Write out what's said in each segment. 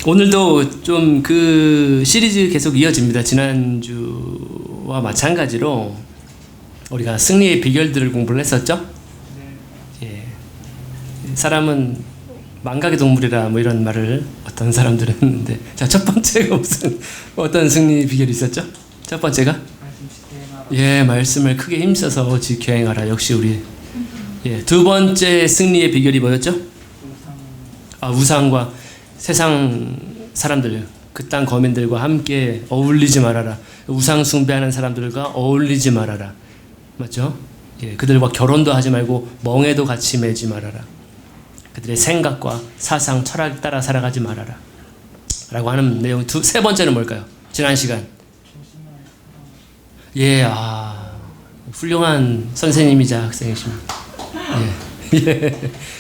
오늘도 좀 그 시리즈 계속 이어집니다. 지난주와 마찬가지로 우리가 승리의 비결들을 공부를 했었죠. 예. 사람은 망각의 동물이라 뭐 이런 말을 어떤 사람들은 했는데, 자, 첫 번째가 무슨 어떤 승리 비결이 있었죠? 첫 번째가 말씀을 크게 힘써서 지켜 행하라. 역시 우리. 두 번째 승리의 비결이 뭐였죠? 우상과 세상 사람들, 그 땅 거민들과 함께 어울리지 말아라. 우상 숭배하는 사람들과 어울리지 말아라. 맞죠? 그들과 결혼도 하지 말고 멍에도 같이 매지 말아라. 그들의 생각과 사상, 철학에 따라 살아가지 말아라. 라고 하는 내용. 세 번째는 뭘까요? 지난 시간. 훌륭한 선생님이자 학생이십니다.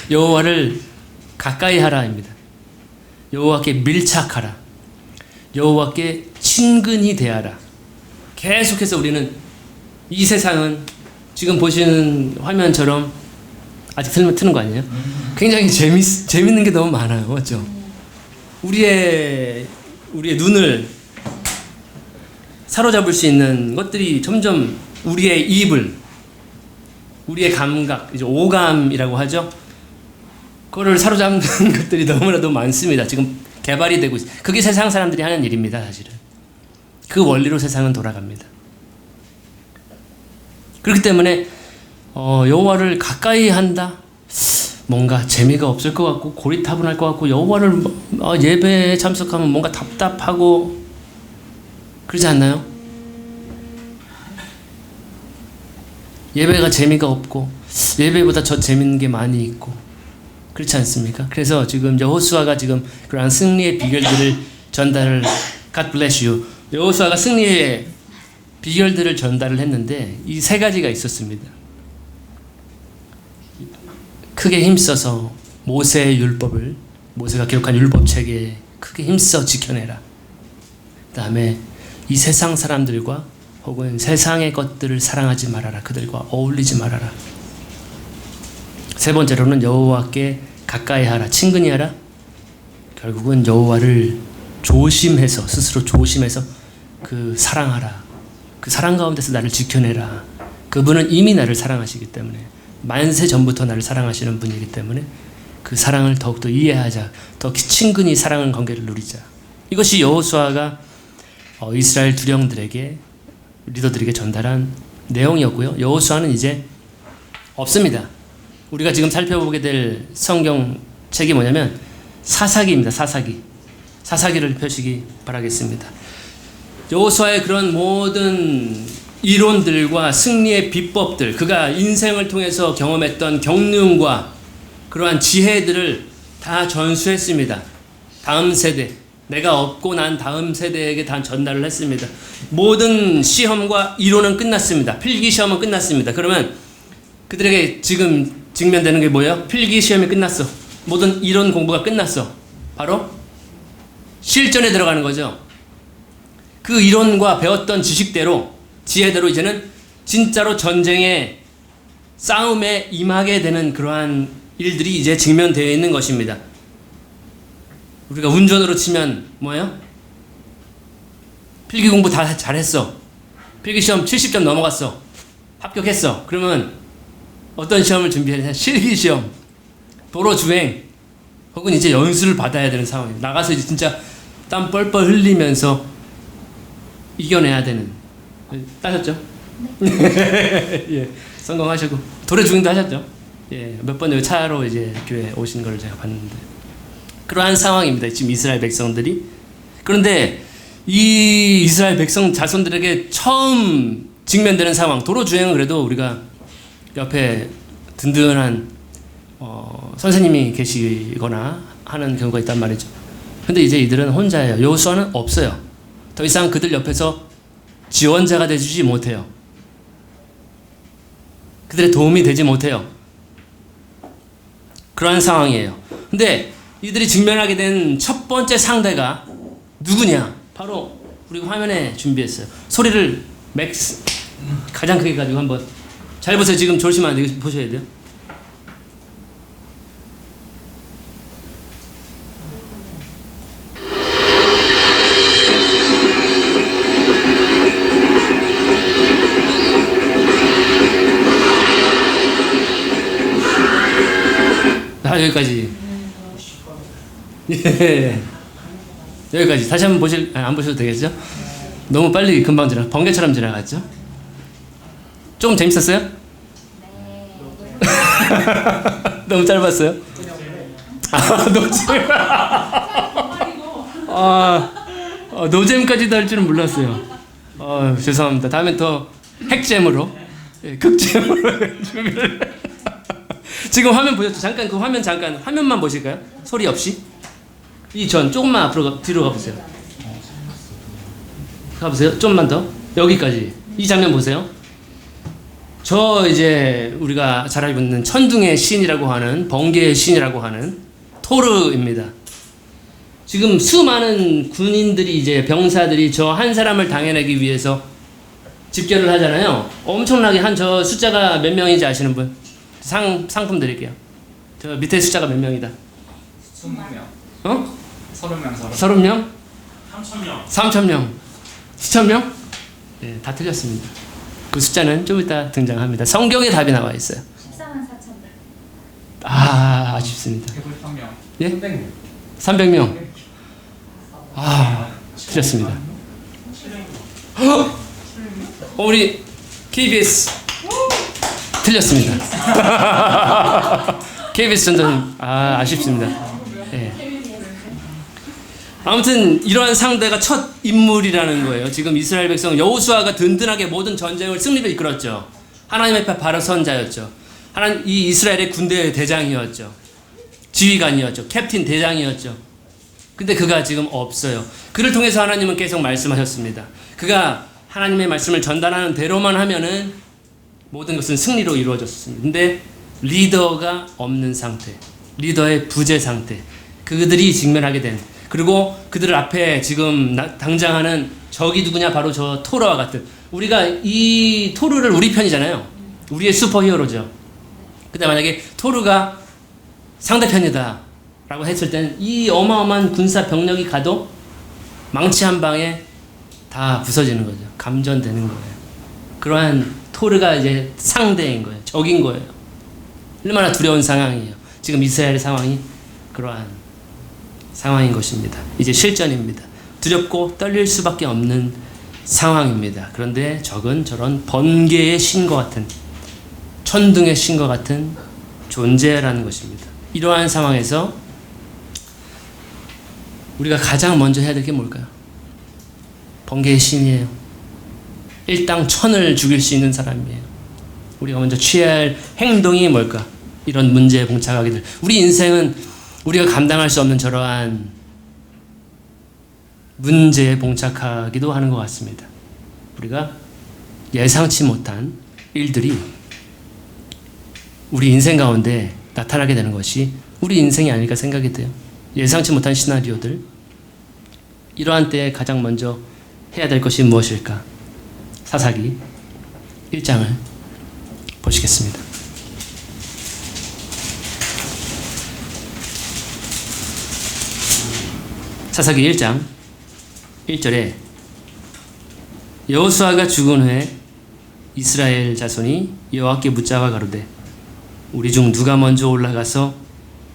여호와를 가까이 하라입니다. 여호와께 밀착하라. 여호와께 친근히 대하라. 계속해서 우리는 이 세상은 지금 보시는 화면처럼, 아직 트는 거 아니에요? 굉장히 재밌는 게 너무 많아요. 맞죠? 우리의 눈을 사로잡을 수 있는 것들이 점점 우리의 입을, 우리의 감각, 이제 오감이라고 하죠. 그거를 사로잡는 것들이 너무나도 많습니다. 지금 개발이 되고 있어요. 그게 세상 사람들이 하는 일입니다, 사실은. 그 원리로 세상은 돌아갑니다. 그렇기 때문에 여호와를 가까이 한다? 뭔가 재미가 없을 것 같고 고리타분할 것 같고, 여호와를 예배에 참석하면 뭔가 답답하고 그러지 않나요? 예배가 재미가 없고 예배보다 더 재밌는 게 많이 있고 그렇지 않습니까? 그래서 지금 여호수아가 지금 그러한 승리의 비결들을 전달을, God bless you. 여호수아가 승리의 비결들을 전달을 했는데 이 세 가지가 있었습니다. 크게 힘써서 모세의 율법을, 모세가 기록한 율법책에 크게 힘써 지켜내라. 그 다음에 이 세상 사람들과 혹은 세상의 것들을 사랑하지 말아라. 그들과 어울리지 말아라. 세 번째로는 여호와께 가까이 하라. 친근히 하라. 결국은 여호와를 조심해서, 스스로 조심해서 사랑하라. 그 사랑 가운데서 나를 지켜내라. 그분은 이미 나를 사랑하시기 때문에, 만세 전부터 나를 사랑하시는 분이기 때문에 그 사랑을 더욱더 이해하자. 더 친근히 사랑의 관계를 누리자. 이것이 여호수아가 이스라엘 두령들에게, 리더들에게 전달한 내용이었고요. 여호수아는 이제 없습니다. 우리가 지금 살펴보게 될 성경책이 뭐냐면 사사기입니다. 사사기를 펴시기 바라겠습니다. 여호수아의 그런 모든 이론들과 승리의 비법들, 그가 인생을 통해서 경험했던 경륜과 그러한 지혜들을 다 전수했습니다. 다음 세대, 내가 얻고 난 다음 세대에게 다 전달을 했습니다. 모든 시험과 이론은 끝났습니다. 필기 시험은 끝났습니다. 그러면 그들에게 지금 직면되는 게 뭐예요? 필기 시험이 끝났어. 모든 이론 공부가 끝났어. 바로 실전에 들어가는 거죠. 그 이론과 배웠던 지식대로, 지혜대로 이제는 진짜로 전쟁의 싸움에 임하게 되는 그러한 일들이 이제 직면되어 있는 것입니다. 우리가 운전으로 치면 뭐예요? 필기 공부 다 잘했어. 필기 시험 70점 넘어갔어. 합격했어. 그러면 어떤 시험을 준비해야 되냐? 실기 시험, 도로 주행, 혹은 이제 연수를 받아야 되는 상황이에요. 나가서 이제 진짜 땀 뻘뻘 흘리면서 이겨내야 되는. 따셨죠? 네. 성공하시고 도로 주행도 하셨죠? 몇 번 여기 차로 이제 교회 오신 걸 제가 봤는데, 그러한 상황입니다. 지금 이스라엘 백성들이. 그런데 이 이스라엘 백성 자손들에게 처음 직면되는 상황, 도로 주행은 그래도 우리가 옆에 든든한 선생님이 계시거나 하는 경우가 있단 말이죠. 근데 이제 이들은 혼자예요. 여호수아는 없어요. 더 이상 그들 옆에서 지원자가 되주지 못해요. 그들의 도움이 되지 못해요. 그러한 상황이에요. 근데 이들이 직면하게 된 첫 번째 상대가 누구냐? 바로 우리 화면에 준비했어요. 소리를 가장 크게 가지고 한번 잘 보세요. 지금 조심하면 안 돼요. 보셔야 돼요. 여기까지. 예. 여기까지. 다시 한번 안 보셔도 되겠죠? 너무 빨리 금방 번개처럼 지나갔죠? 조금 재밌었어요? 너무 짧았어요? 노잼. 노잼까지도 할 줄은 몰랐어요. 죄송합니다. 다음엔 더 핵잼으로, 극잼으로 준비를. 지금 화면 보셨죠? 잠깐 그 화면만 보실까요? 소리 없이. 조금만 앞으로 뒤로 가보세요. 좀만 더. 여기까지. 이 장면 보세요. 이제 우리가 잘 알고 있는 천둥의 신이라고 하는, 번개의 신이라고 하는 토르입니다. 지금 수많은 군인들이, 이제 병사들이 저 한 사람을 당해내기 위해서 집결을 하잖아요. 엄청나게 저 숫자가 몇 명인지 아시는 분? 상품 드릴게요. 저 밑에 숫자가 몇 명이다? 20명. 30명. 30명? 3,000명. 3,000명. 7,000명? 네, 다 틀렸습니다. 그 숫자는 좀 이따 등장합니다. 성경에 답이 나와 있어요. 14만 4천. 아쉽습니다. 193명. 예? 300명. 틀렸습니다. 우리 KBS 틀렸습니다. KBS 전도님 아쉽습니다. 네. 아무튼 이러한 상대가 첫 인물이라는 거예요. 지금 이스라엘 백성 여호수아가 든든하게 모든 전쟁을 승리로 이끌었죠. 하나님 앞에 바로 선 자였죠. 이 이스라엘의 군대의 대장이었죠. 지휘관이었죠. 캡틴 대장이었죠. 근데 그가 지금 없어요. 그를 통해서 하나님은 계속 말씀하셨습니다. 그가 하나님의 말씀을 전달하는 대로만 하면은 모든 것은 승리로 이루어졌습니다. 근데 리더가 없는 상태, 리더의 부재 상태, 그들이 직면하게 된, 그리고 그들 앞에 지금 당장하는 적이 누구냐? 바로 저 토르와 같은, 우리가 이 토르를 우리 편이잖아요. 우리의 슈퍼히어로죠. 근데 만약에 토르가 상대편이다 라고 했을 때는 이 어마어마한 군사 병력이 가도 망치 한 방에 다 부서지는 거죠. 감전되는 거예요. 그러한 토르가 이제 상대인 거예요. 적인 거예요. 얼마나 두려운 상황이에요. 지금 이스라엘의 상황이 그러한 상황인 것입니다. 이제 실전입니다. 두렵고 떨릴 수밖에 없는 상황입니다. 그런데 적은 저런 번개의 신과 같은, 천둥의 신과 같은 존재라는 것입니다. 이러한 상황에서 우리가 가장 먼저 해야 될 게 뭘까요? 번개의 신이에요. 일당 천을 죽일 수 있는 사람이에요. 우리가 먼저 취해야 할 행동이 뭘까? 이런 문제에 봉착하게 될, 우리 인생은 우리가 감당할 수 없는 저러한 문제에 봉착하기도 하는 것 같습니다. 우리가 예상치 못한 일들이 우리 인생 가운데 나타나게 되는 것이 우리 인생이 아닐까 생각이 돼요. 예상치 못한 시나리오들. 이러한 때에 가장 먼저 해야 될 것이 무엇일까? 사사기 1장을 보시겠습니다. 사사기 1장 1절에 여호수아가 죽은 후에 이스라엘 자손이 여호와께 묻자와 가로되 우리 중 누가 먼저 올라가서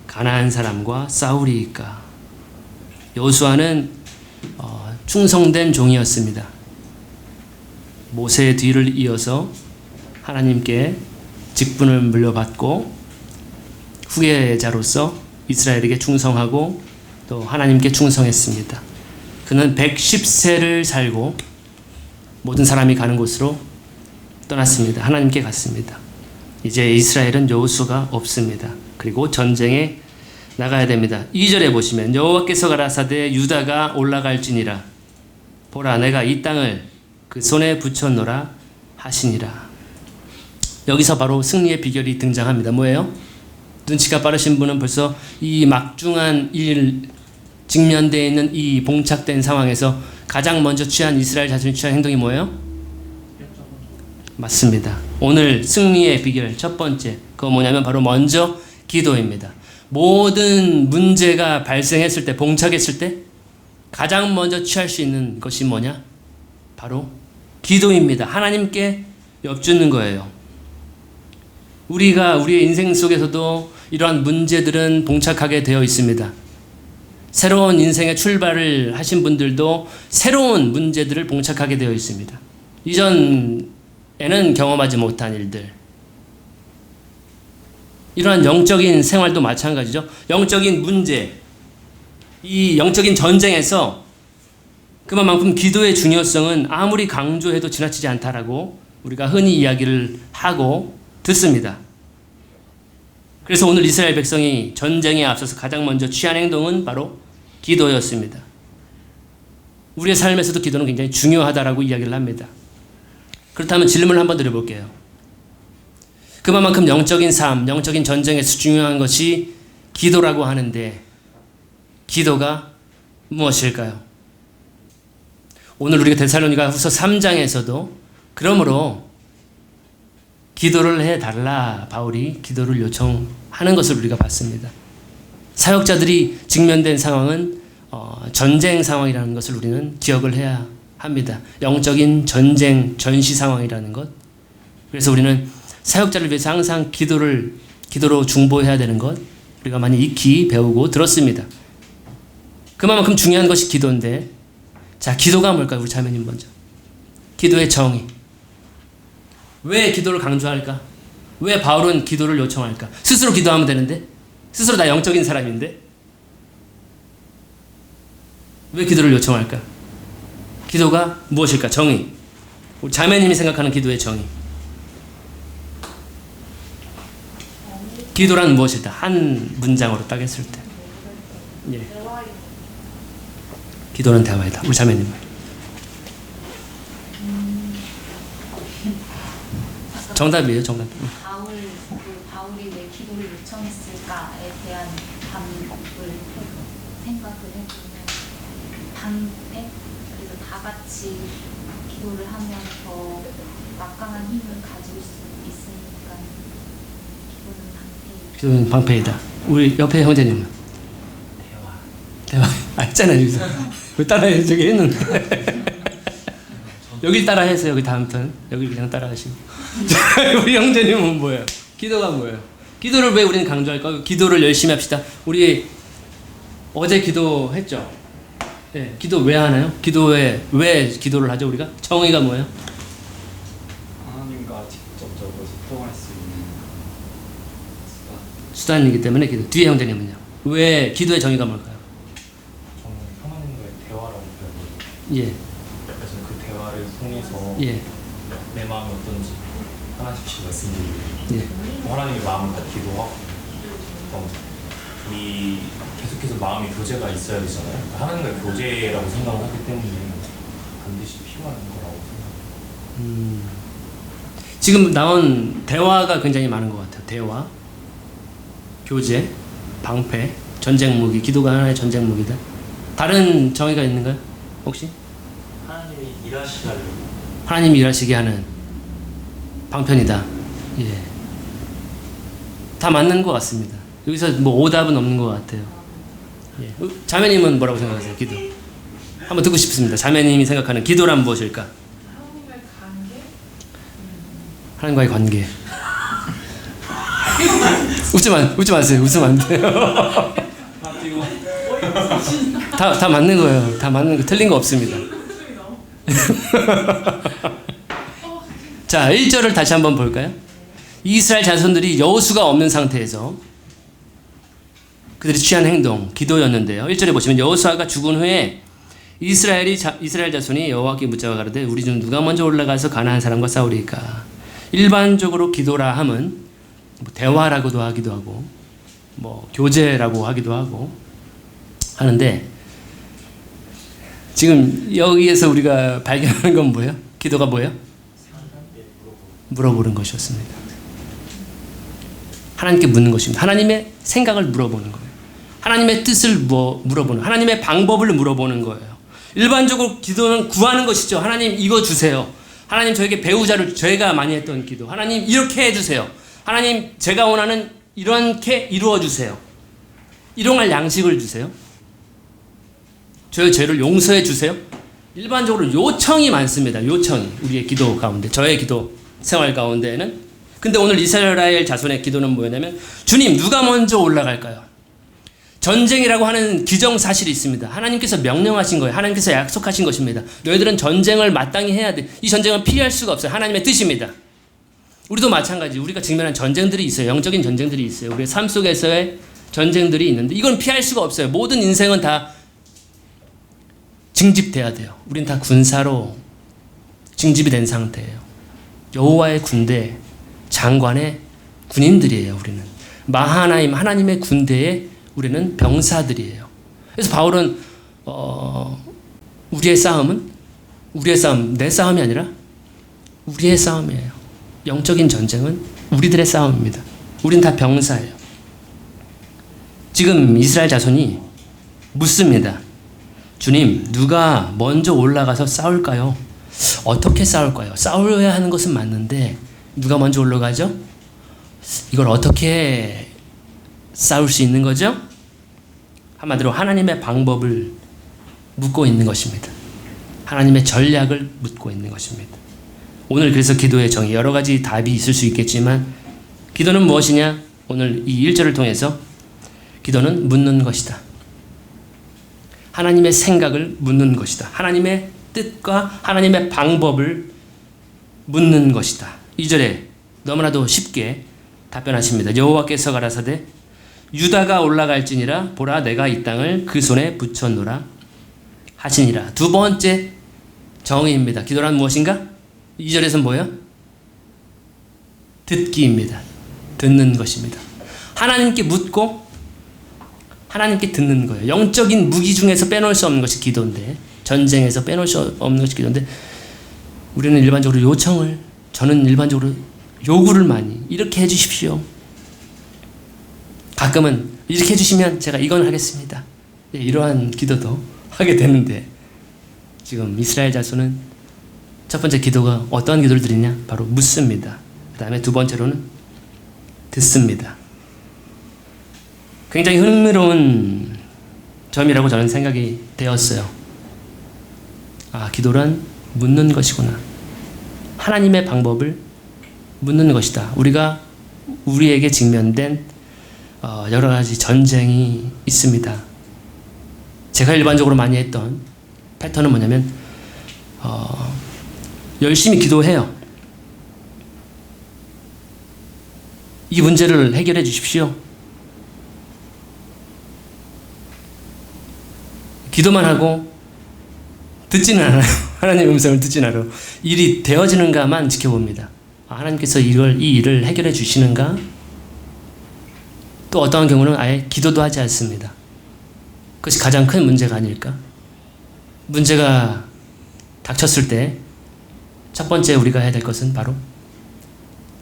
가나안 사람과 싸우리이까? 여호수아는 충성된 종이었습니다. 모세의 뒤를 이어서 하나님께 직분을 물려받고 후계자로서 이스라엘에게 충성하고 또 하나님께 충성했습니다. 그는 110세를 살고 모든 사람이 가는 곳으로 떠났습니다. 하나님께 갔습니다. 이제 이스라엘은 여호수아가 없습니다. 그리고 전쟁에 나가야 됩니다. 2절에 보시면 여호와께서 가라사대 유다가 올라갈지니라 보라 내가 이 땅을 그 손에 붙여놓으라 하시니라. 여기서 바로 승리의 비결이 등장합니다. 뭐예요? 눈치가 빠르신 분은 벌써 이 막중한 일 직면되어 있는 이 봉착된 상황에서 가장 먼저 취한 이스라엘 자손이 취한 행동이 뭐예요? 맞습니다. 오늘 승리의 비결 첫 번째, 그거 뭐냐면 바로 먼저 기도입니다. 모든 문제가 발생했을 때, 봉착했을 때 가장 먼저 취할 수 있는 것이 뭐냐? 바로 기도입니다. 하나님께 엽주는 거예요. 우리의 인생 속에서도 이러한 문제들은 봉착하게 되어 있습니다. 새로운 인생의 출발을 하신 분들도 새로운 문제들을 봉착하게 되어 있습니다. 이전에는 경험하지 못한 일들. 이러한 영적인 생활도 마찬가지죠. 영적인 문제, 이 영적인 전쟁에서 그만큼 기도의 중요성은 아무리 강조해도 지나치지 않다라고 우리가 흔히 이야기를 하고 듣습니다. 그래서 오늘 이스라엘 백성이 전쟁에 앞서서 가장 먼저 취한 행동은 바로 기도였습니다. 우리의 삶에서도 기도는 굉장히 중요하다라고 이야기를 합니다. 그렇다면 질문을 한번 드려볼게요. 그만큼 영적인 삶, 영적인 전쟁에서 중요한 것이 기도라고 하는데 기도가 무엇일까요? 오늘 우리가 데살로니가 후서 3장에서도 그러므로 기도를 해달라 바울이 기도를 요청하는 것을 우리가 봤습니다. 사역자들이 직면된 상황은 전쟁 상황이라는 것을 우리는 기억을 해야 합니다. 영적인 전쟁, 전시 상황이라는 것. 그래서 우리는 사역자를 위해서 항상 기도로 중보해야 되는 것 우리가 많이 익히 배우고 들었습니다. 그만큼 중요한 것이 기도인데, 자, 기도가 뭘까요? 우리 자매님 먼저. 기도의 정의. 왜 기도를 강조할까? 왜 바울은 기도를 요청할까? 스스로 기도하면 되는데? 스스로 나 영적인 사람인데? 왜 기도를 요청할까? 기도가 무엇일까? 정의. 우리 자매님이 생각하는 기도의 정의. 기도란 무엇이다? 한 문장으로 딱 했을 때. 예. 기도는 대화이다. 우리 자매님. 정답이에요, 정답. 바울이 왜 기도를 요청했을까에 대한 답을 생각을 해보면 방패? 그래서 다 같이 기도를 하면 더 막강한 힘을 가질 수 있으니까 기도는 방패. 기도는 방패이다. 우리 옆에 형제님은? 대화. 알잖아요, 여기서. 왜 따라해? 저기 했는데. 여기 따라해서 여기 다음 턴. 여기 그냥 따라하시고. 우리 형제님은 뭐예요? 기도가 뭐예요? 기도를 왜 우리는 강조할까요? 기도를 열심히 합시다. 우리 어제 기도했죠? 네, 기도 왜 하나요? 기도에 왜 기도를 하죠 우리가? 정의가 뭐예요? 하나님과 직접적으로 소통할 수 있는 수단이기 때문에 기도. 뒤에 형제님은요? 왜 기도의 정의가 뭘까요? 저는 하나님과의 대화라고 표현해요. 예. 그래서 그 대화를 통해서 예. 내 마음이 어떤지 하나씩씩 말씀드리고 예. 하나님의 마음을 받기도 하고 이 계속해서 마음의 교제가 있어야 되잖아요. 그러니까 하나님과의 교제라고 생각을 하기 때문에 반드시 필요한 거라고 생각해요. 지금 나온 대화가 굉장히 많은 것 같아요. 대화, 교제, 방패, 전쟁 무기. 기도가 하나의 전쟁 무기다. 다른 정의가 있는가요? 혹시? 하나님이 일하시게 하려고 하나님이 일하시게 하는 방편이다. 예. 다 맞는 것 같습니다. 여기서 뭐 오답은 없는 것 같아요. 예. 자매님은 뭐라고 생각하세요? 기도. 한번 듣고 싶습니다. 자매님이 생각하는 기도란 무엇일까? 하나님과의 관계. 웃지 마세요. 웃으면 안 돼요. 다 맞는 거예요. 다 맞는 거. 틀린 거 없습니다. 자, 1절을 다시 한번 볼까요? 이스라엘 자손들이 여호수가 없는 상태에서 그들이 취한 행동, 기도였는데요. 1절에 보시면 여호수아가 죽은 후에 이스라엘 자손이 여호와께 묻자가 가로되 우리 중 누가 먼저 올라가서 가나안 사람과 싸우리까? 일반적으로 기도라 함은 뭐 대화라고도 하기도 하고 뭐 교제라고 하기도 하고 하는데 지금 여기에서 우리가 발견하는 건 뭐예요? 기도가 뭐예요? 물어보는 것이었습니다. 하나님께 묻는 것입니다. 하나님의 생각을 물어보는 거예요. 하나님의 뜻을 물어보는, 하나님의 방법을 물어보는 거예요. 일반적으로 기도는 구하는 것이죠. 하나님 이거 주세요. 하나님 저에게 배우자를, 저희가 많이 했던 기도. 하나님 이렇게 해주세요. 하나님 제가 원하는 이렇게 이루어주세요. 일용할 양식을 주세요. 저의 죄를 용서해 주세요. 일반적으로 요청이 많습니다. 요청이 우리의 기도 가운데, 저의 기도 생활 가운데에는. 근데 오늘 이스라엘 자손의 기도는 뭐였냐면 주님 누가 먼저 올라갈까요? 전쟁이라고 하는 기정사실이 있습니다. 하나님께서 명령하신 거예요. 하나님께서 약속하신 것입니다. 너희들은 전쟁을 마땅히 해야 돼. 이 전쟁은 피할 수가 없어요. 하나님의 뜻입니다. 우리도 마찬가지. 우리가 직면한 전쟁들이 있어요. 영적인 전쟁들이 있어요. 우리의 삶 속에서의 전쟁들이 있는데 이건 피할 수가 없어요. 모든 인생은 다 징집돼야 돼요. 우린 다 군사로 징집이 된 상태예요. 여호와의 군대, 장관의 군인들이에요. 우리는 마하나임 하나님의 군대의 우리는 병사들이에요. 그래서 바울은 우리의 싸움은 내 싸움이 아니라 우리의 싸움이에요. 영적인 전쟁은 우리들의 싸움입니다. 우린 다 병사예요. 지금 이스라엘 자손이 묻습니다. 주님, 누가 먼저 올라가서 싸울까요? 어떻게 싸울까요? 싸워야 하는 것은 맞는데 누가 먼저 올라가죠? 이걸 어떻게 싸울 수 있는 거죠? 한마디로 하나님의 방법을 묻고 있는 것입니다. 하나님의 전략을 묻고 있는 것입니다. 오늘 그래서 기도의 정의 여러 가지 답이 있을 수 있겠지만 기도는 무엇이냐? 오늘 이 1절을 통해서 기도는 묻는 것이다. 하나님의 생각을 묻는 것이다. 하나님의 뜻과 하나님의 방법을 묻는 것이다. 2절에 너무나도 쉽게 답변하십니다. 여호와께서 가라사대 유다가 올라갈지니라 보라 내가 이 땅을 그 손에 붙여놓으라 하시니라. 두 번째 정의입니다. 기도란 무엇인가? 2절에서는 뭐예요? 듣기입니다. 듣는 것입니다. 하나님께 묻고 하나님께 듣는 거예요. 영적인 무기 중에서 빼놓을 수 없는 것이 기도인데 전쟁에서 빼놓을 수 없는 것이 기도인데 우리는 일반적으로 저는 일반적으로 요구를 많이 이렇게 해주십시오. 가끔은 이렇게 해주시면 제가 이건 하겠습니다. 이러한 기도도 하게 되는데 지금 이스라엘 자손은 첫 번째 기도가 어떠한 기도를 드리냐? 바로 묻습니다. 그 다음에 두 번째로는 듣습니다. 굉장히 흥미로운 점이라고 저는 생각이 되었어요. 기도란 묻는 것이구나. 하나님의 방법을 묻는 것이다. 우리가 우리에게 직면된 여러 가지 전쟁이 있습니다. 제가 일반적으로 많이 했던 패턴은 뭐냐면 열심히 기도해요. 이 문제를 해결해 주십시오. 기도만 하고 듣지는 않아요. 하나님의 음성을 듣지는 않아요. 일이 되어지는가만 지켜봅니다. 하나님께서 이 일을 해결해 주시는가? 또 어떠한 경우는 아예 기도도 하지 않습니다. 그것이 가장 큰 문제가 아닐까? 문제가 닥쳤을 때 첫 번째 우리가 해야 될 것은 바로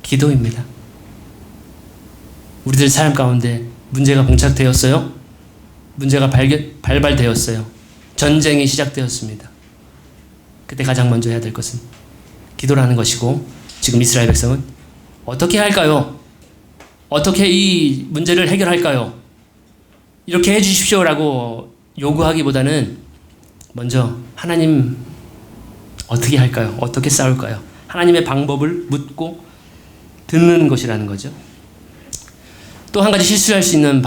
기도입니다. 우리들 삶 가운데 문제가 봉착되었어요. 문제가 발발되었어요. 전쟁이 시작되었습니다. 그때 가장 먼저 해야 될 것은 기도라는 것이고 지금 이스라엘 백성은 어떻게 할까요? 어떻게 이 문제를 해결할까요? 이렇게 해주십시오라고 요구하기보다는 먼저 하나님 어떻게 할까요? 어떻게 싸울까요? 하나님의 방법을 묻고 듣는 것이라는 거죠. 또 한 가지 실수할 수 있는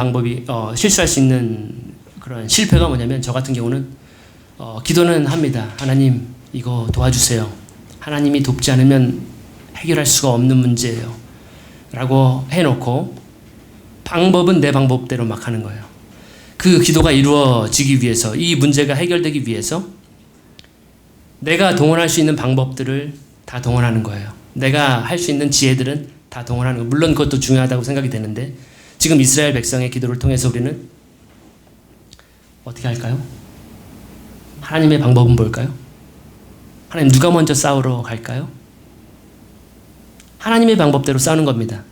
그런 실패가 뭐냐면 저 같은 경우는 기도는 합니다. 하나님 이거 도와주세요. 하나님이 돕지 않으면 해결할 수가 없는 문제예요. 라고 해놓고 방법은 내 방법대로 막 하는 거예요. 그 기도가 이루어지기 위해서 이 문제가 해결되기 위해서 내가 동원할 수 있는 방법들을 다 동원하는 거예요. 내가 할 수 있는 지혜들은 다 동원하는 거예요. 물론 그것도 중요하다고 생각이 되는데 지금 이스라엘 백성의 기도를 통해서 우리는 어떻게 할까요? 하나님의 방법은 뭘까요? 하나님 누가 먼저 싸우러 갈까요? 하나님의 방법대로 싸우는 겁니다.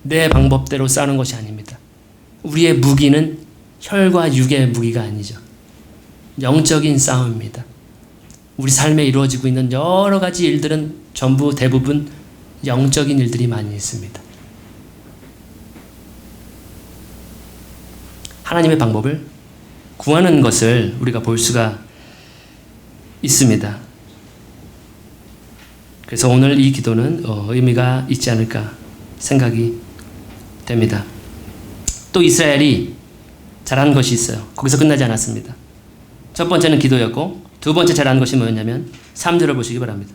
내 방법대로 싸우는 것이 아닙니다. 우리의 무기는 혈과 육의 무기가 아니죠. 영적인 싸움입니다. 우리 삶에 이루어지고 있는 여러 가지 일들은 전부 대부분 영적인 일들이 많이 있습니다. 하나님의 방법을 구하는 것을 우리가 볼 수가 있습니다. 그래서 오늘 이 기도는 의미가 있지 않을까 생각이 됩니다. 또 이스라엘이 잘한 것이 있어요. 거기서 끝나지 않았습니다. 첫 번째는 기도였고 두 번째 잘한 것이 뭐였냐면 3절을 보시기 바랍니다.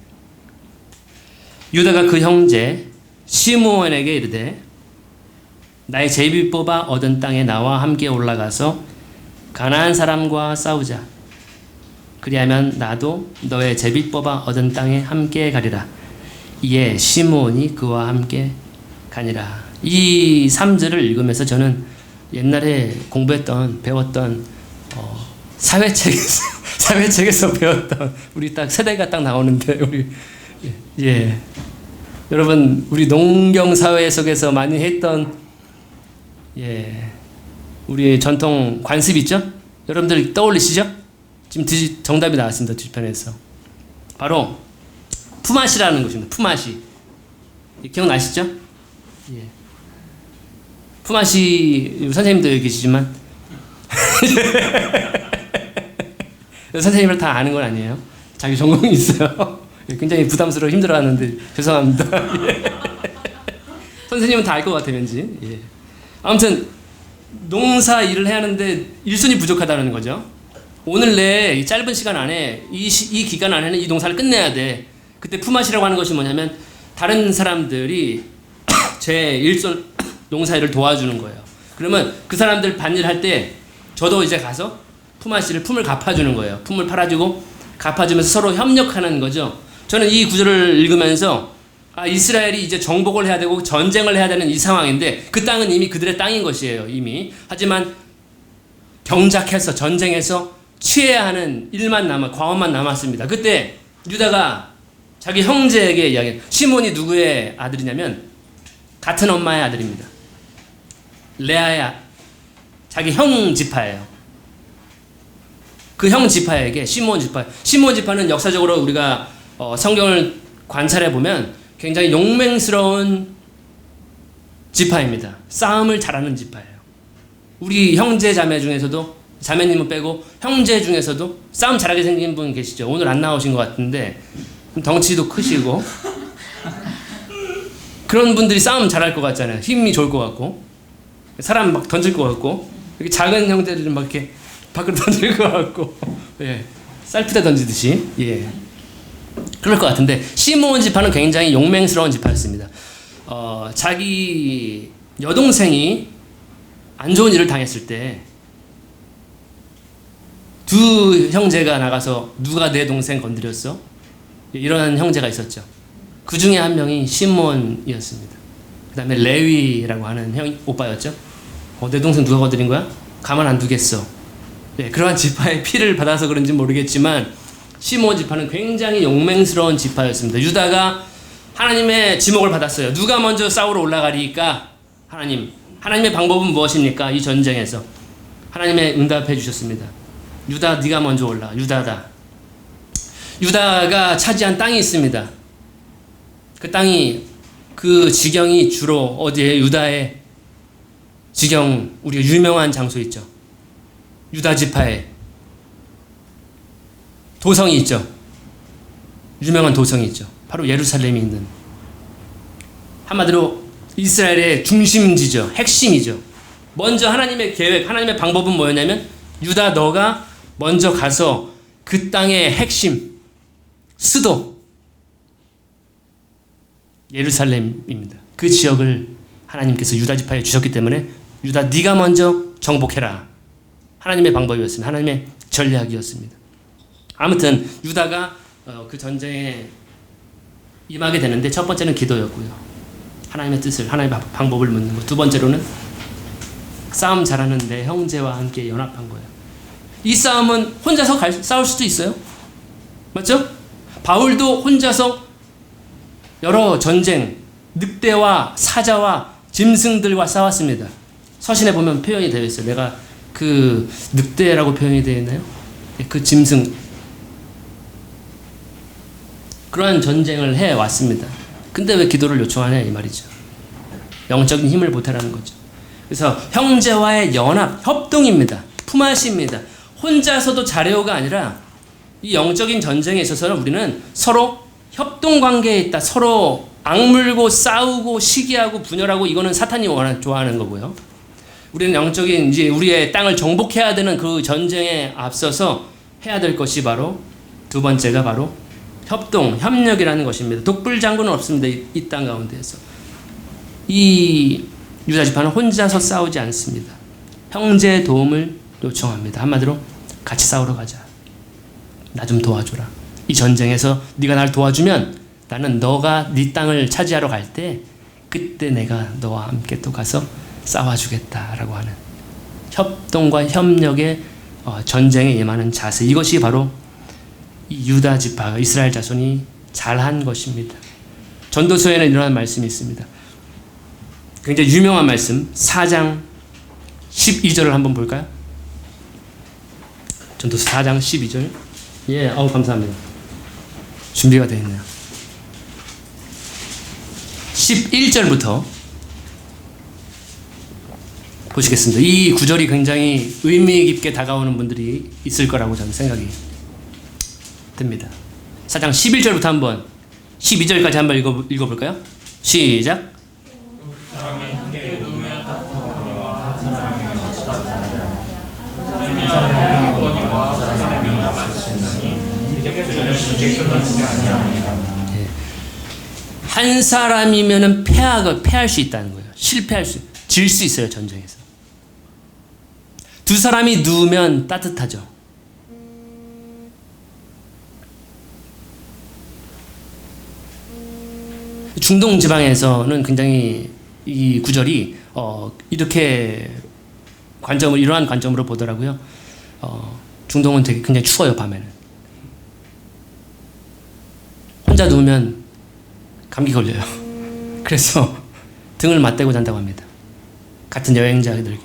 유다가 그 형제 시므온에게 이르되 나의 제비 뽑아 얻은 땅에 나와 함께 올라가서 가나안 사람과 싸우자. 그리하면 나도 너의 제비 뽑아 얻은 땅에 함께 가리라. 이에 시므온이 그와 함께 가니라. 이 3절을 읽으면서 저는 옛날에 공부했던 배웠던 사회책에서 배웠던 우리 딱 세대가 딱 나오는데 우리 여러분 우리 농경 사회 속에서 많이 했던 우리 전통 관습 있죠? 여러분들 떠올리시죠? 지금 정답이 나왔습니다. 뒤편에서 바로 품앗이라는 것입니다. 품앗이 기억나시죠? 품앗이 선생님도 여기 계시지만 선생님을 다 아는 건 아니에요. 자기 전공이 있어요. 굉장히 부담스러워 힘들어하는데 죄송합니다. 선생님은 다 알 것 같아요, 왠지. 아무튼 농사 일을 해야 하는데 일손이 부족하다는 거죠. 오늘 내 이 짧은 시간 안에 이 기간 안에는 이 농사를 끝내야 돼. 그때 품앗이라고 하는 것이 뭐냐면 다른 사람들이 제 일손 농사일을 도와주는 거예요. 그러면 그 사람들 밭일 할 때 저도 이제 가서 품앗이를 품을 갚아주는 거예요. 품을 팔아주고 갚아주면서 서로 협력하는 거죠. 저는 이 구절을 읽으면서 이스라엘이 이제 정복을 해야 되고 전쟁을 해야 되는 이 상황인데 그 땅은 이미 그들의 땅인 것이에요. 이미. 하지만 경작해서 전쟁해서 취해야 하는 과업만 남았습니다. 그때 유다가 자기 형제에게 이야기해요. 시몬이 누구의 아들이냐면 같은 엄마의 아들입니다. 레아의 자기 형 지파예요. 그 형 지파에게 시몬 지파는 역사적으로 우리가 성경을 관찰해 보면 굉장히 용맹스러운 지파입니다. 싸움을 잘하는 지파예요. 우리 형제 자매 중에서도 자매님은 빼고 형제 중에서도 싸움 잘하게 생긴 분 계시죠? 오늘 안 나오신 것 같은데 덩치도 크시고 그런 분들이 싸움 잘할 것 같잖아요. 힘이 좋을 것 같고 사람 막 던질 것 같고 이렇게 작은 형제들은 막 이렇게 밖으로 던질 것 같고 쌀푸대 던지듯이 그럴 것 같은데 시므온 지파는 굉장히 용맹스러운 지파였습니다. 자기 여동생이 안 좋은 일을 당했을 때 두 형제가 나가서 누가 내 동생 건드렸어? 이런 형제가 있었죠. 그 중에 한 명이 시므온이었습니다. 그 다음에 레위라고 하는 오빠였죠. 내 동생 누가 건드린 거야? 가만 안 두겠어. 그러한 지파의 피를 받아서 그런지 모르겠지만 시므온 지파는 굉장히 용맹스러운 지파였습니다. 유다가 하나님의 지목을 받았어요. 누가 먼저 싸우러 올라가리까? 하나님의 방법은 무엇입니까? 이 전쟁에서 하나님의 응답해 주셨습니다. 유다 네가 먼저 올라. 유다가 차지한 땅이 있습니다. 그 땅이 그 지경이 주로 어디에 유다의 지경 우리가 유명한 장소 있죠. 유다 지파에 도성이 있죠. 유명한 도성이 있죠. 바로 예루살렘이 있는 한마디로 이스라엘의 중심지죠. 핵심이죠. 먼저 하나님의 계획, 하나님의 방법은 뭐였냐면 유다 너가 먼저 가서 그 땅의 핵심 수도 예루살렘입니다. 그 지역을 하나님께서 유다 지파에 주셨기 때문에 유다 네가 먼저 정복해라. 하나님의 방법이었습니다. 하나님의 전략이었습니다. 아무튼 유다가 그 전쟁에 임하게 되는데 첫 번째는 기도였고요. 하나님의 뜻을 하나님의 방법을 묻는 것. 두 번째로는 싸움 잘하는 내 형제와 함께 연합한 거예요. 이 싸움은 혼자서 싸울 수도 있어요. 맞죠? 바울도 혼자서 여러 전쟁, 늑대와 사자와 짐승들과 싸웠습니다. 서신에 보면 표현이 되어 있어요. 내가 그 늑대라고 표현이 되어 있나요? 그 짐승. 그러한 전쟁을 해왔습니다. 근데 왜 기도를 요청하냐 이 말이죠. 영적인 힘을 보태라는 거죠. 그래서 형제와의 연합, 협동입니다. 품앗이입니다. 혼자서도 잘해요가 아니라 이 영적인 전쟁에 있어서는 우리는 서로 협동 관계에 있다. 서로 악물고 싸우고 시기하고 분열하고 이거는 사탄이 좋아하는 거고요. 우리는 영적인 이제 우리의 땅을 정복해야 되는 그 전쟁에 앞서서 해야 될 것이 바로 두 번째가 바로 협동, 협력이라는 것입니다. 독불 장군은 없습니다. 이 땅 가운데에서. 이 유다 지파는 혼자서 싸우지 않습니다. 형제의 도움을 요청합니다. 한마디로 같이 싸우러 가자. 나 좀 도와줘라. 이 전쟁에서 네가 날 도와주면 나는 너가 네 땅을 차지하러 갈 때 그때 내가 너와 함께 또 가서 싸워주겠다라고 하는 협동과 협력의 전쟁에 임하는 자세. 이것이 바로 이 유다 지파, 이스라엘 자손이 잘한 것입니다. 전도서에는 이러한 말씀이 있습니다. 굉장히 유명한 말씀 4장 12절을 한번 볼까요? 전도서 4장 12절. 예, 감사합니다. 준비가 되어 있네요. 11절부터 보시겠습니다. 이 구절이 굉장히 의미 깊게 다가오는 분들이 있을 거라고 저는 생각이 듭니다. 4장 11절부터 한번 12절까지 한번 읽어볼까요? 시작. 한 사람이면은 패할 수 있다는 거예요. 질 수 있어요, 전쟁에서. 두 사람이 누우면 따뜻하죠. 중동 지방에서는 굉장히 이 구절이 이렇게 이러한 관점으로 보더라고요. 중동은 되게 굉장히 추워요, 밤에는. 혼자 누우면 감기 걸려요. 그래서 등을 맞대고 잔다고 합니다. 같은 여행자들,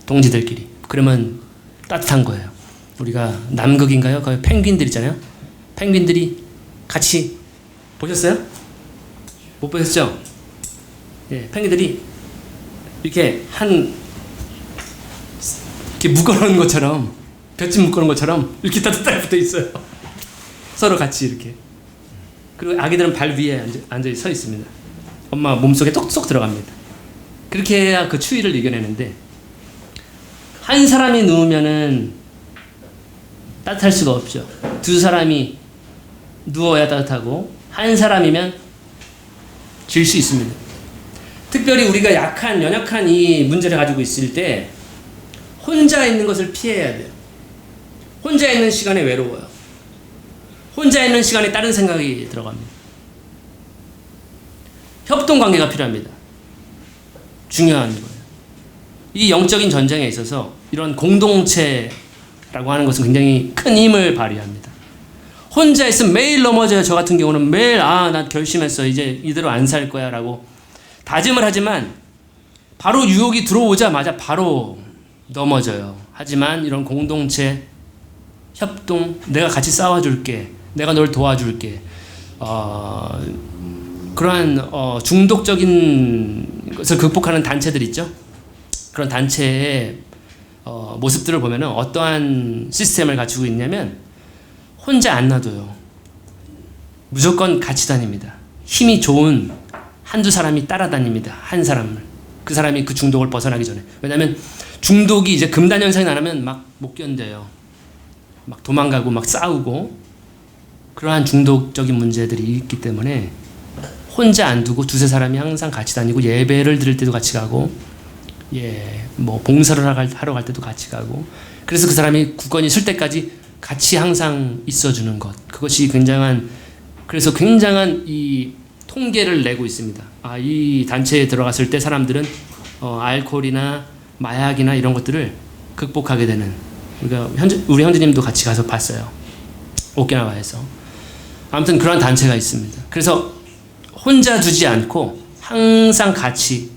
동지들끼리. 그러면 따뜻한 거예요. 우리가 남극인가요? 거기 펭귄들 있잖아요. 펭귄들이 같이 보셨어요? 못 보셨죠? 예, 펭귄들이 이렇게 이렇게 묶어놓은 것처럼, 볏짚 묶어놓은 것처럼 이렇게 따뜻하게 붙어 있어요. 서로 같이 이렇게. 그리고 아기들은 발 위에 앉아 서 있습니다. 엄마 몸속에 똑똑 들어갑니다. 그렇게 해야 그 추위를 이겨내는데, 한 사람이 누우면은 따뜻할 수가 없죠. 두 사람이 누워야 따뜻하고, 한 사람이면 질 수 있습니다. 특별히 우리가 연약한 이 문제를 가지고 있을 때 혼자 있는 것을 피해야 돼요. 혼자 있는 시간에 외로워요. 혼자 있는 시간에 다른 생각이 들어갑니다. 협동관계가 필요합니다. 중요한 거예요. 이 영적인 전쟁에 있어서 이런 공동체라고 하는 것은 굉장히 큰 힘을 발휘합니다. 혼자 있으면 매일 넘어져요. 저 같은 경우는 매일 나 결심했어. 이제 이대로 안 살 거야 라고 다짐을 하지만 바로 유혹이 들어오자마자 바로 넘어져요. 하지만 이런 공동체, 협동, 내가 같이 싸워줄게. 내가 널 도와줄게. 그러한 중독적인 것을 극복하는 단체들 있죠. 그런 단체의 모습들을 보면 어떠한 시스템을 갖추고 있냐면 혼자 안 놔둬요. 무조건 같이 다닙니다. 힘이 좋은 한두 사람이 따라다닙니다. 한 사람을. 그 사람이 그 중독을 벗어나기 전에. 왜냐하면 중독이 이제 금단현상이 나면 막 못 견뎌요. 막 도망가고 막 싸우고 그러한 중독적인 문제들이 있기 때문에 혼자 안 두고 두세 사람이 항상 같이 다니고 예배를 드릴 때도 같이 가고 뭐 봉사를 하러 갈 때도 같이 가고 그래서 그 사람이 굳건히 쓸 때까지 같이 항상 있어주는 것. 그것이 그래서 굉장한 이 통계를 내고 있습니다. 이 단체에 들어갔을 때 사람들은 알코올이나 마약이나 이런 것들을 극복하게 되는. 우리 형제님도 같이 가서 봤어요. 오키나와에서. 아무튼 그런 단체가 있습니다. 그래서 혼자 두지 않고 항상 같이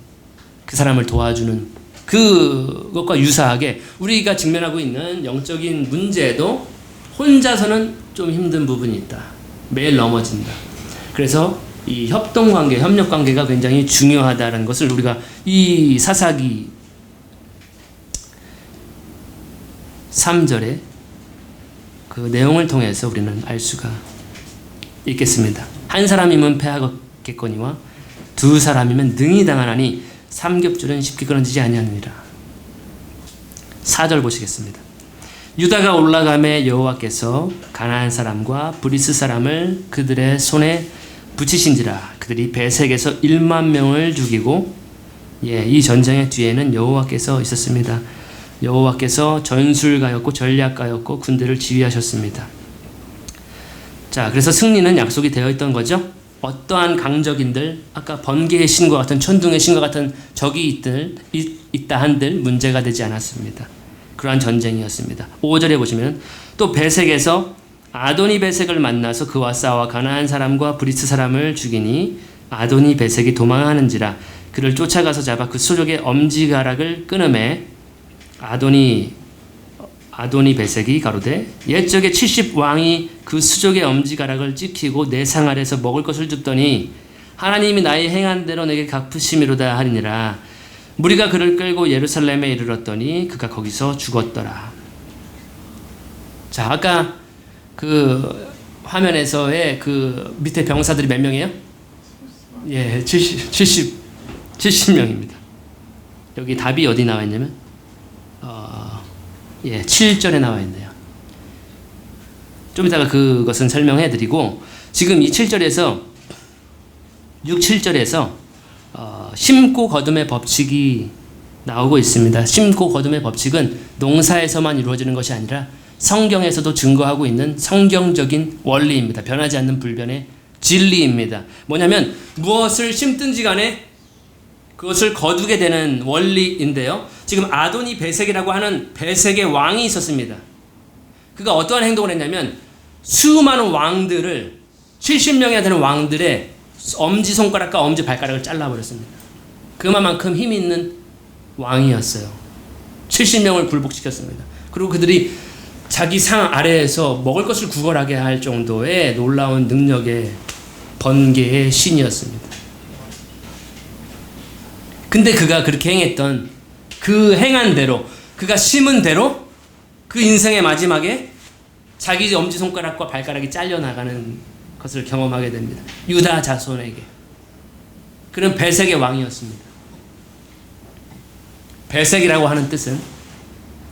그 사람을 도와주는 그것과 유사하게 우리가 직면하고 있는 영적인 문제도 혼자서는 좀 힘든 부분이 있다. 매일 넘어진다. 그래서 이 협동관계, 협력관계가 굉장히 중요하다는 것을 우리가 이 사사기 3절의 그 내용을 통해서 우리는 알 수가 있겠습니다. 한 사람이면 받겠거니와 두 사람이면 능히 당하나니 삼겹줄은 쉽게 끊어지지 아니하느니라. 4절 보시겠습니다. 유다가 올라가매 여호와께서 가나안 사람과 브리스 사람을 그들의 손에 붙이신지라. 그들이 베색에서 1만 명을 죽이고, 이 전쟁의 뒤에는 여호와께서 있었습니다. 여호와께서 전술가였고 전략가였고 군대를 지휘하셨습니다. 자, 그래서 승리는 약속이 되어 있던 거죠. 어떠한 강적인들, 아까 번개의 신과 같은 천둥의 신과 같은 적이 있다 한들 문제가 되지 않았습니다. 그러한 전쟁이었습니다. 5절에 보시면 또 베색에서 아도니 베색을 만나서 그와 싸워 가나안 사람과 브리스 사람을 죽이니 아도니 베색이 도망하는지라. 그를 쫓아가서 잡아 그 수족의 엄지가락을 끊음에 아도니 베색이 가로되 옛적에 70왕이 그 수족의 엄지가락을 찍히고 내 상 아래서 먹을 것을 줍더니 하나님이 나의 행한 대로 내게 갚으심이로다 하리니라. 무리가 그를 끌고 예루살렘에 이르렀더니 그가 거기서 죽었더라. 자, 아까 그 화면에서의 그 밑에 병사들이 몇 명이에요? 70명입니다. 여기 답이 어디 나와 있냐면 7절에 나와 있네요. 좀 이따가 그것은 설명해 드리고, 지금 이 7절에서 7절에서 심고 거둠의 법칙이 나오고 있습니다. 심고 거둠의 법칙은 농사에서만 이루어지는 것이 아니라 성경에서도 증거하고 있는 성경적인 원리입니다. 변하지 않는 불변의 진리입니다. 뭐냐면 무엇을 심든지 간에 그것을 거두게 되는 원리인데요. 지금 아도니 베색이라고 하는 베색의 왕이 있었습니다. 그가 어떠한 행동을 했냐면 수많은 왕들을 70명이나 되는 왕들의 엄지손가락과 엄지발가락을 잘라버렸습니다. 그만큼 힘이 있는 왕이었어요. 70명을 굴복시켰습니다. 그리고 그들이 자기 상 아래에서 먹을 것을 구걸하게 할 정도의 놀라운 능력의 번개의 신이었습니다. 근데 그가 그렇게 행했던 그 행한 대로, 그가 심은 대로 그 인생의 마지막에 자기 엄지손가락과 발가락이 잘려나가는 것을 경험하게 됩니다. 유다 자손에게. 그는 베색의 왕이었습니다. 베색이라고 하는 뜻은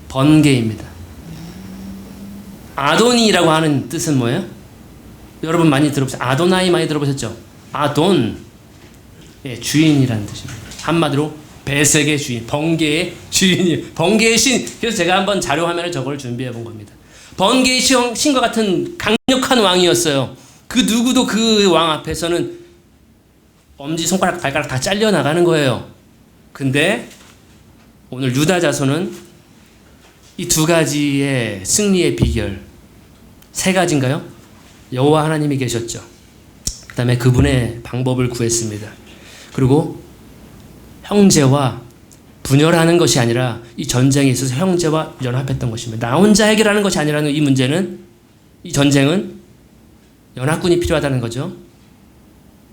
번개입니다. 아도니라고 하는 뜻은 뭐예요? 여러분 많이 들어보셨죠? 아도나이 많이 들어보셨죠? 아돈, 주인이라는 뜻입니다. 한마디로 배색의 주인, 번개의 주인이, 번개의 신. 그래서 제가 한번 자료 화면에 저걸 준비해 본 겁니다. 번개의 신과 같은 강력한 왕이었어요. 그 누구도 그 왕 앞에서는 엄지, 손가락, 발가락 다 잘려 나가는 거예요. 근데 오늘 유다 자손은 이 두 가지의 승리의 비결, 세 가지인가요? 여호와 하나님이 계셨죠. 그 다음에 그분의 방법을 구했습니다. 그리고 형제와 분열하는 것이 아니라 이 전쟁에 있어서 형제와 연합했던 것입니다. 나 혼자 해결하는 것이 아니라는 이 문제는, 이 전쟁은 연합군이 필요하다는 거죠.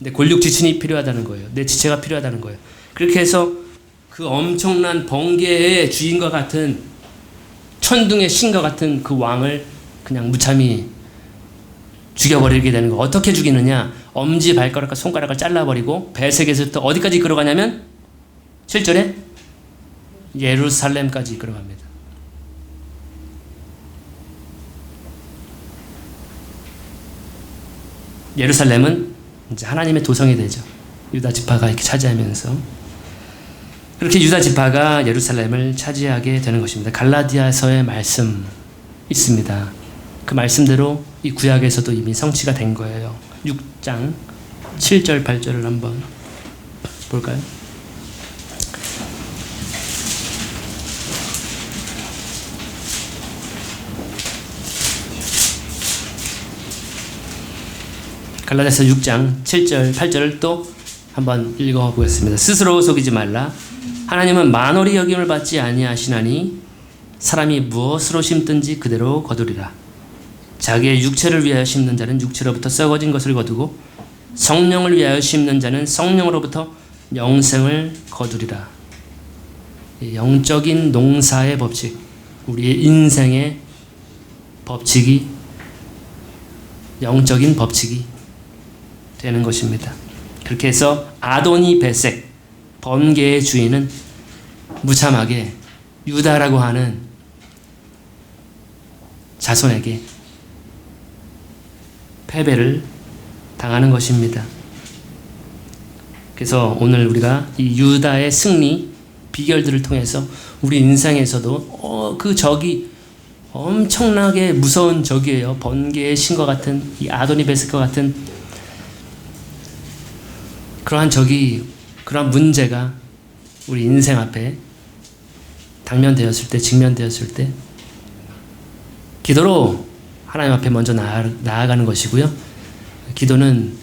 내 골육 지친이 필요하다는 거예요. 내 지체가 필요하다는 거예요. 그렇게 해서 그 엄청난 번개의 주인과 같은, 천둥의 신과 같은 그 왕을 그냥 무참히 죽여버리게 되는 거. 어떻게 죽이느냐? 엄지, 발가락과 손가락을 잘라버리고 배색에서부터 어디까지 이끌어가냐면 7절에 예루살렘까지 이끌어갑니다. 예루살렘은 이제 하나님의 도성이 되죠. 유다 지파가 이렇게 차지하면서, 그렇게 유다 지파가 예루살렘을 차지하게 되는 것입니다. 갈라디아서의 말씀 있습니다. 그 말씀대로 이 구약에서도 이미 성취가 된 거예요. 6장 7절 8절을 한번 볼까요? 갈라디아서 6장 7절 8절을 또 한번 읽어보겠습니다. 스스로 속이지 말라. 하나님은 만월이 여김을 받지 아니하시나니 사람이 무엇으로 심든지 그대로 거두리라. 자기의 육체를 위하여 심는 자는 육체로부터 썩어진 것을 거두고 성령을 위하여 심는 자는 성령으로부터 영생을 거두리라. 영적인 농사의 법칙, 우리의 인생의 법칙이 영적인 법칙이 되는 것입니다. 그렇게 해서 아도니 베색 번개의 주인은 무참하게 유다라고 하는 자손에게 패배를 당하는 것입니다. 그래서 오늘 우리가 이 유다의 승리 비결들을 통해서 우리 인생에서도 그 적이 엄청나게 무서운 적이에요. 번개의 신과 같은 이 아도니베섹과 같은 그러한 적이, 그러한 문제가 우리 인생 앞에 당면되었을 때, 직면되었을 때 기도로 하나님 앞에 먼저 나아가는 것이고요. 기도는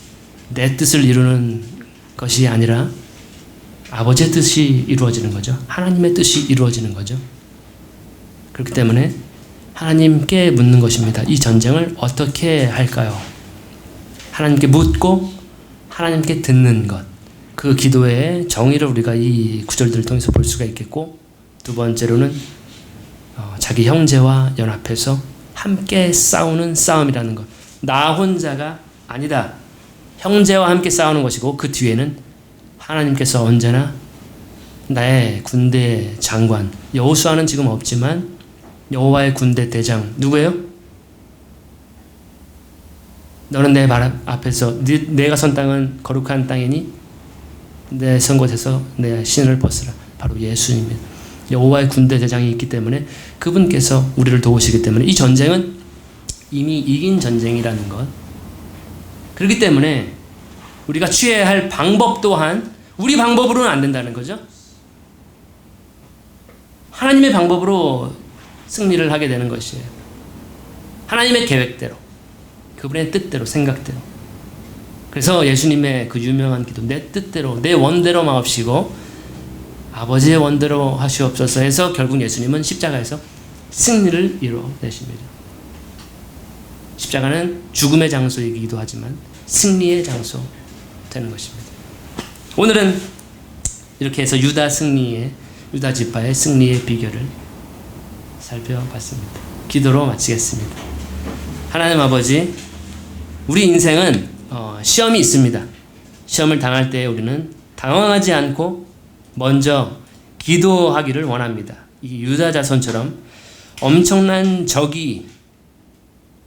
내 뜻을 이루는 것이 아니라 아버지의 뜻이 이루어지는 거죠. 하나님의 뜻이 이루어지는 거죠. 그렇기 때문에 하나님께 묻는 것입니다. 이 전쟁을 어떻게 할까요? 하나님께 묻고 하나님께 듣는 것. 그 기도의 정의를 우리가 이 구절들을 통해서 볼 수가 있겠고, 두 번째로는 자기 형제와 연합해서 함께 싸우는 싸움이라는 것. 나 혼자가 아니다. 형제와 함께 싸우는 것이고, 그 뒤에는 하나님께서 언제나 나의 군대 장관, 여호수아는 지금 없지만 여호와의 군대 대장 누구예요? 너는 내 발 앞에서 내가 선 땅은 거룩한 땅이니 내 선 곳에서 내 신을 벗으라. 바로 예수님입니다. 여호와의 군대 대장이 있기 때문에 그분께서 우리를 도우시기 때문에 이 전쟁은 이미 이긴 전쟁이라는 것. 그렇기 때문에 우리가 취해야 할 방법 또한 우리 방법으로는 안 된다는 거죠. 하나님의 방법으로 승리를 하게 되는 것이에요. 하나님의 계획대로, 그분의 뜻대로, 생각대로. 그래서 예수님의 그 유명한 기도, 내 뜻대로, 내 원대로 마옵시고 아버지의 원대로 하시옵소서 해서 결국 예수님은 십자가에서 승리를 이뤄내십니다. 십자가는 죽음의 장소이기도 하지만 승리의 장소 되는 것입니다. 오늘은 이렇게 해서 유다 지파의 승리의 비결을 살펴봤습니다. 기도로 마치겠습니다. 하나님 아버지, 우리 인생은 시험이 있습니다. 시험을 당할 때 우리는 당황하지 않고 먼저 기도하기를 원합니다. 이 유다 자손처럼 엄청난 적이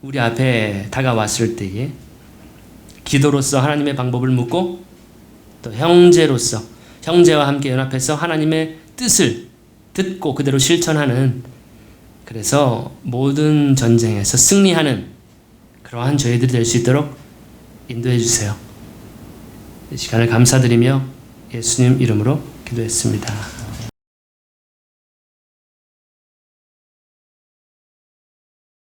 우리 앞에 다가왔을 때에 기도로서 하나님의 방법을 묻고 또 형제로서 형제와 함께 연합해서 하나님의 뜻을 듣고 그대로 실천하는, 그래서 모든 전쟁에서 승리하는 그러한 저희들이 될 수 있도록 인도해 주세요. 이 시간을 감사드리며 예수님 이름으로 기도했습니다.